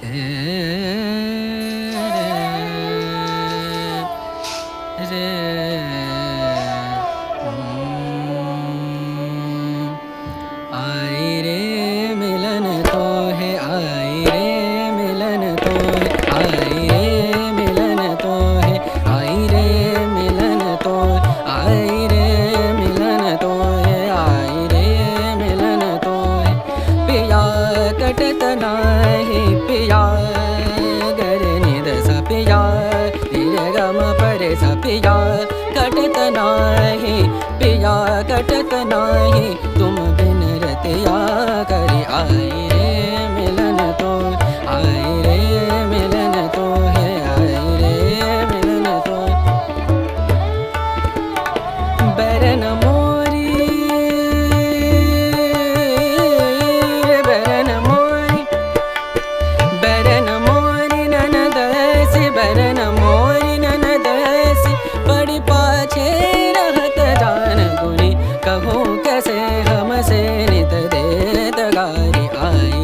आई रे मिलन तो है, आई रे मिलन तो है, आई रे मिलन तो है, आई रे मिलन तो है, आई रे मिलन तो है, आई रे मिलन तो है। पिया कटत नाही पिया गर निद सा पिया रे गम परे सा पिया कटत नाही पिया कटत नाही तुम बिन रतिया करी। आई रे मिलन तो, आई रे मिलन तो है, आई रे मिलन तो। बैरन मोरी बैरन मोरी बैरन मोरी ननदसी बैरन मोरी ननदसी बड़ी पाछे रहत जान गुनी कहूँ कैसे हमसे नित देत गारी। आई